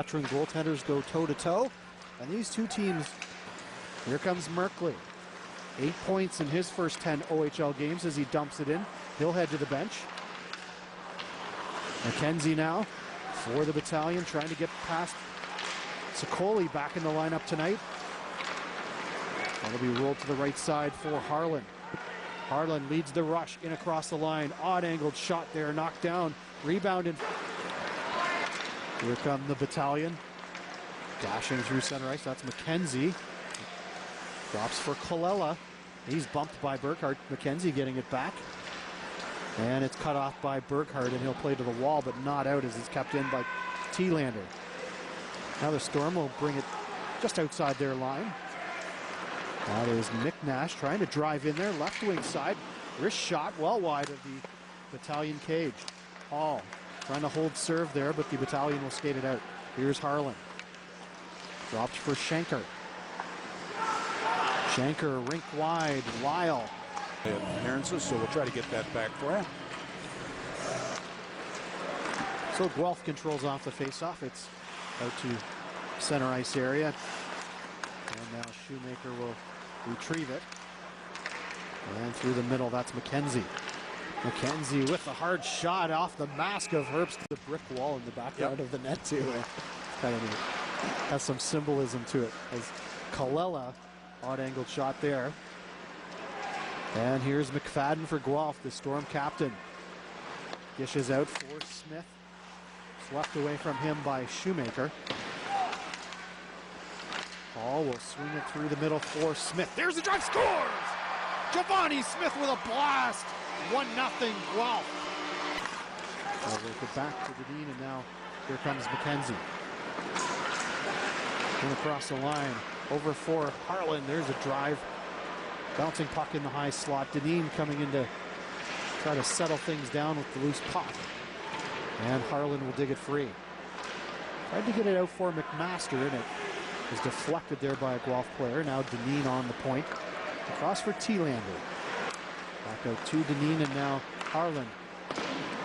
veteran goaltenders go toe-to-toe. And these two teams, here comes Merkley. 8 points in his first 10 OHL games as he dumps it in. He'll head to the bench. McKenzie now for the Battalion, trying to get past Sokoli back in the lineup tonight. That'll be rolled to the right side for Harlan. Harlan leads the rush in across the line. Odd-angled shot there, knocked down, rebounded. Here come the Battalion. Dashing through center ice, that's McKenzie. Drops for Colella. He's bumped by Burkhardt. McKenzie getting it back. And it's cut off by Burkhardt, and he'll play to the wall, but not out as it's kept in by Thielander. Now the Storm will bring it just outside their line. That is McNash trying to drive in there, left wing side. Wrist shot well wide of the Battalion cage. Hall trying to hold serve there, but the Battalion will skate it out. Here's Harlan. Dropped for Schenker. Schenker rink wide, Lyle. Appearances, so we'll try to get that back for him. So Guelph controls off the faceoff. It's out to center ice area. And now Shoemaker will retrieve it. And through the middle, that's McKenzie. McKenzie with a hard shot off the mask of Herbst. The brick wall in the background of the net too. Kind of neat. Has some symbolism to it. As Colella, odd-angled shot there. And here's McFadden for Guelph, the Storm captain. Dishes out for Smith. Swept away from him by Shoemaker. Hall will swing it through the middle for Smith. There's the drive, scores! Giovanni Smith with a blast. 1-0 Guelph. Well, they get back to Deneen, and now here comes McKenzie. Going across the line, over for Harlan. There's a drive. Bouncing puck in the high slot. Deneen coming in to try to settle things down with the loose puck. And Harlan will dig it free. Tried to get it out for McMaster, and it was deflected there by a Guelph player. Now Deneen on the point. Across for Thielander. Back out to Deneen, and now Harlan.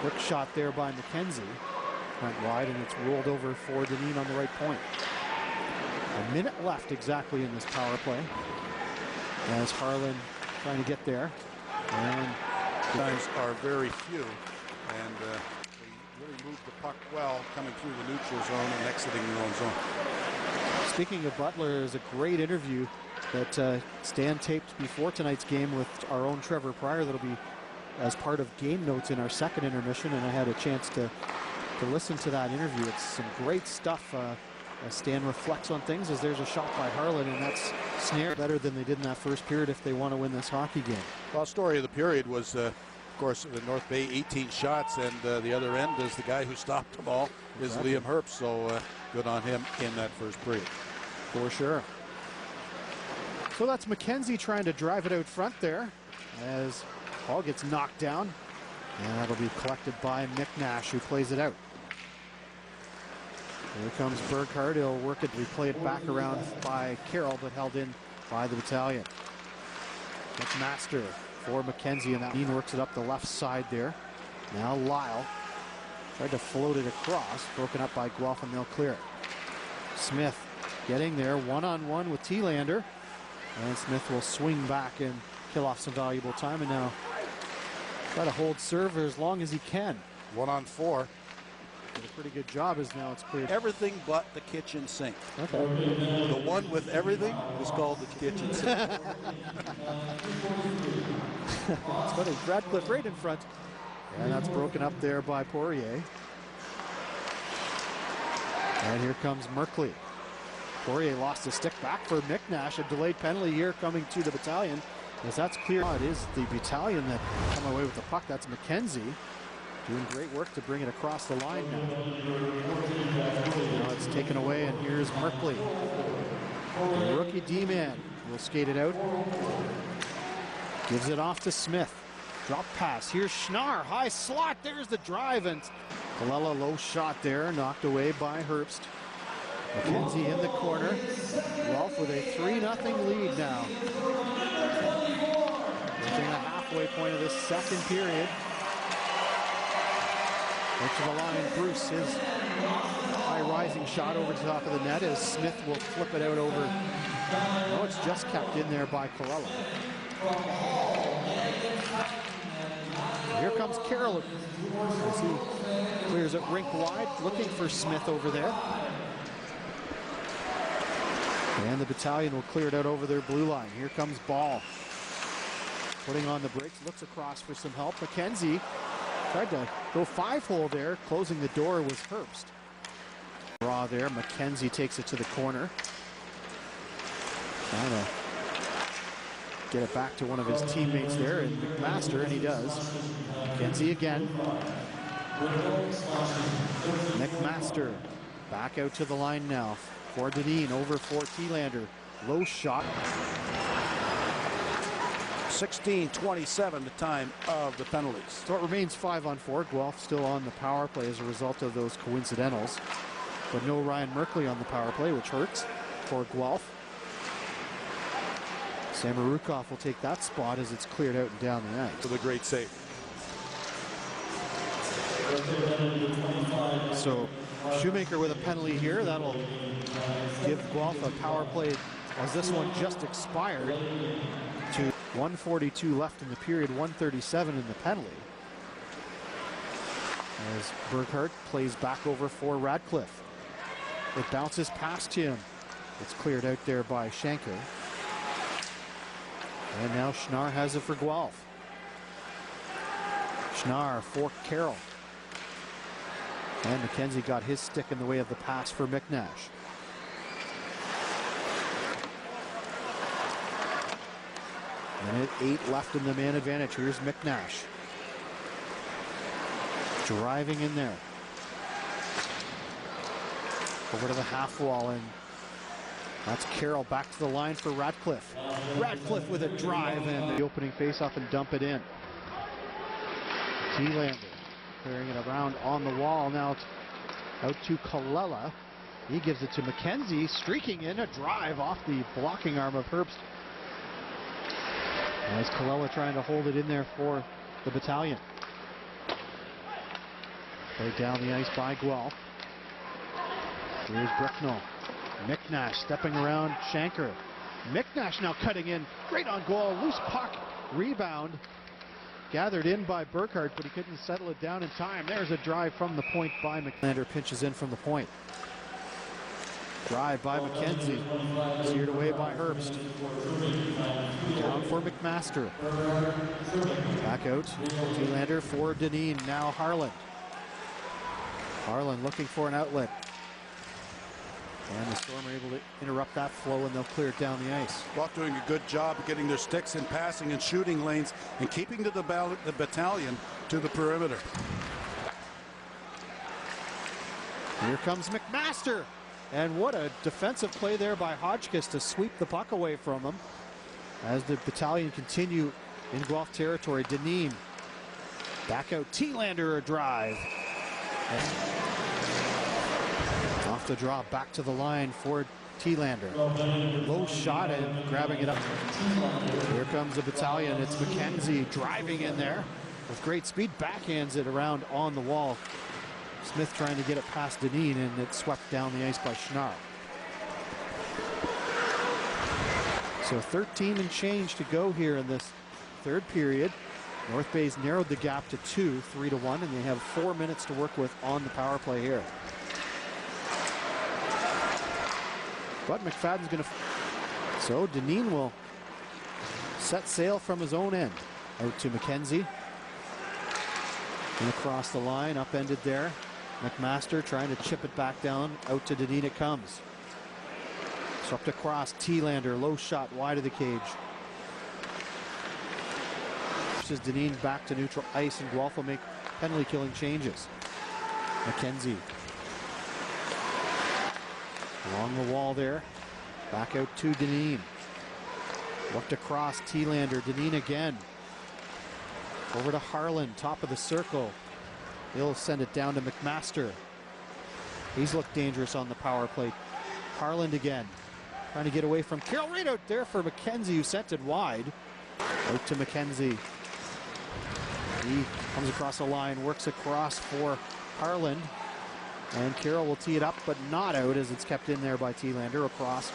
Quick shot there by McKenzie. Went wide, and it's rolled over for Deneen on the right point. A minute left exactly in this power play. As Harlan trying to get there. And times are very few, and they really moved the puck well, coming through the neutral zone and exiting their own zone. Speaking of Butler, there's a great interview that Stan taped before tonight's game with our own Trevor Pryor. That'll be as part of game notes in our second intermission, and I had a chance to listen to that interview. It's some great stuff. As Stan reflects on things, as there's a shot by Harlan, and that's snare better than they did in that first period if they want to win this hockey game. Well, story of the period was, of course, the North Bay 18 shots, and the other end is the guy who stopped them all is Liam Herbst. So good on him in that first period. For sure. So that's McKenzie trying to drive it out front there as Hall gets knocked down, and that'll be collected by McNash, who plays it out. Here comes Burkhardt. He'll work it, replay it back around by Carroll, but held in by the Battalion. McMaster for McKenzie, and that Dean works it up the left side there. Now Lyle tried to float it across, broken up by Guelph, and they'll clear it. Smith getting there, one-on-one with Thielander, and Smith will swing back and kill off some valuable time, and now try to hold serve as long as he can. 1-on-4. Did a pretty good job as now it's cleared. Everything but the kitchen sink. Okay. The one with everything is called the kitchen sink. It's funny, Radcliffe right in front. And that's broken up there by Poirier. And here comes Merkley. Poirier lost a stick back for McNash. A delayed penalty here coming to the Battalion. As that's clear, it is the Battalion that come away with the puck. That's McKenzie. Doing great work to bring it across the line now. Now it's taken away, and here's Merkley. The rookie D-man will skate it out. Gives it off to Smith. Drop pass. Here's Schnarr. High slot. There's the drive, and Colella low shot there. Knocked away by Herbst. McKenzie in the corner. Guelph with a 3-0 lead now. Reaching the halfway point of this second period. Out to the line, Bruce, his high rising shot over the top of the net as Smith will flip it out over. No, it's just kept in there by Colella. Here comes Carroll as he clears it rink wide, looking for Smith over there. And the Battalion will clear it out over their blue line. Here comes Ball. Putting on the brakes, looks across for some help. McKenzie tried to go 5-hole there. Closing the door was Herbst. Draw there. McKenzie takes it to the corner. Trying to get it back to one of his teammates there, and McMaster, and he does. McKenzie again. McMaster back out to the line now. For Deneen, over for Thielander. Low shot. 16:27 the time of the penalties. So it remains 5-on-4. Guelph still on the power play as a result of those coincidentals. But no Ryan Merkley on the power play, which hurts for Guelph. Samorukov will take that spot as it's cleared out and down the ice. With a great save. So Shoemaker with a penalty here. That'll give Guelph a power play as this one just expired to 1:42 left in the period, 1:37 in the penalty. As Burkhart plays back over for Radcliffe. It bounces past him. It's cleared out there by Schenker. And now Schnarr has it for Guelph. Schnarr for Carroll. And McKenzie got his stick in the way of the pass for McNash. Minute 8 left in the man advantage. Here's McNash. Driving in there. Over to the half wall, and that's Carroll back to the line for Radcliffe. Radcliffe with a drive and the opening face-off and dump it in. Thielander clearing it around on the wall. Now it's out to Colella. He gives it to McKenzie, streaking in a drive off the blocking arm of Herbst. As Colella trying to hold it in there for the Battalion. Played down the ice by Guelph. Here's Bricknell. McNash stepping around Schenker. McNash now cutting in. Great on goal. Loose puck. Rebound. Gathered in by Burkhart, but he couldn't settle it down in time. There's a drive from the point by McLander. Pinches in from the point. Drive by McKenzie. Steered away by Herbst. Down for McMaster. Back out. Thielander for Deneen. Now Harlan. Harlan looking for an outlet. And the Storm are able to interrupt that flow, and they'll clear it down the ice. Guelph doing a good job of getting their sticks in passing and shooting lanes and keeping the Battalion to the perimeter. Here comes McMaster. And what a defensive play there by Hotchkiss to sweep the puck away from him. As the Battalion continue in Guelph territory, Deneen back out. Thielander a drive. Off the draw, back to the line for Thielander. Low shot and grabbing it up. Here comes the Battalion. It's McKenzie driving in there with great speed. Backhands it around on the wall. Smith trying to get it past Deneen, and it's swept down the ice by Schnarr. So 13 and change to go here in this third period. North Bay's narrowed the gap to 2, 3-1, and they have 4 minutes to work with on the power play here. But McFadden's going to... So Deneen will set sail from his own end. Out to McKenzie. And across the line, upended there. McMaster trying to chip it back down. Out to Deneen it comes. Swept across. Thielander, low shot wide of the cage. Pushes Deneen back to neutral ice, and Guelph will make penalty killing changes. McKenzie. Along the wall there. Back out to Deneen. Looked across. Thielander. Deneen again. Over to Harlan, top of the circle. He'll send it down to McMaster. He's looked dangerous on the power play. Harlan again. Trying to get away from Carroll. Right out there for McKenzie, who sent it wide. Out to McKenzie. He comes across the line, works across for Harland. And Carroll will tee it up, but not out as it's kept in there by Thielander across.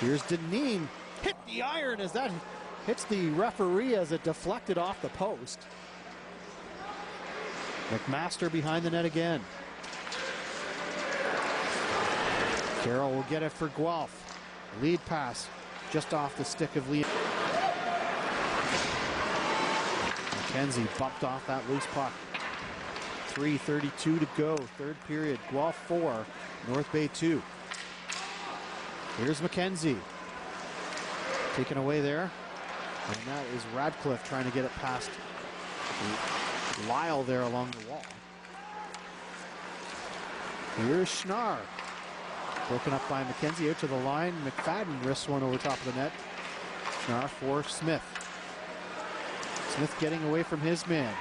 Here's Dineen. Hit the iron as that hits the referee as it deflected off the post. McMaster behind the net again. Carroll will get it for Guelph. Lead pass just off the stick of Liam. McKenzie bumped off that loose puck. 3:32 to go, third period. Guelph 4, North Bay 2. Here's McKenzie. Taken away there. And that is Radcliffe trying to get it past Lyle there along the wall. Here's Schnarr. Broken up by McKenzie out to the line. McFadden wrists one over top of the net. Schnarr for Smith. Smith getting away from his man.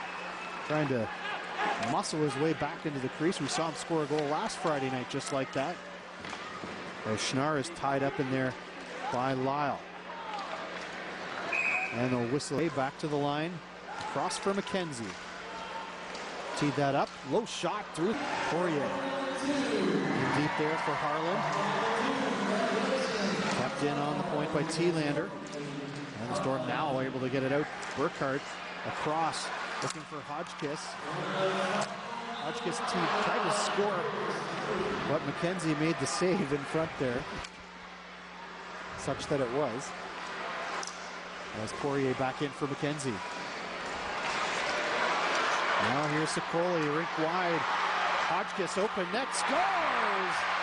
Trying to muscle his way back into the crease. We saw him score a goal last Friday night just like that. As Schnarr is tied up in there by Lyle. And they'll whistle back to the line. Cross for McKenzie. Teed that up. Low shot through Poirier. Deep there for Harlan. Kept in on the point by Thielander. And the Storm now able to get it out. Burkhardt across, looking for Hodgkiss. Hodgkiss tried to score, but McKenzie made the save in front there, such that it was. As Poirier back in for McKenzie. Now here's Sokoli, rink wide. Hodgkiss open net, scores!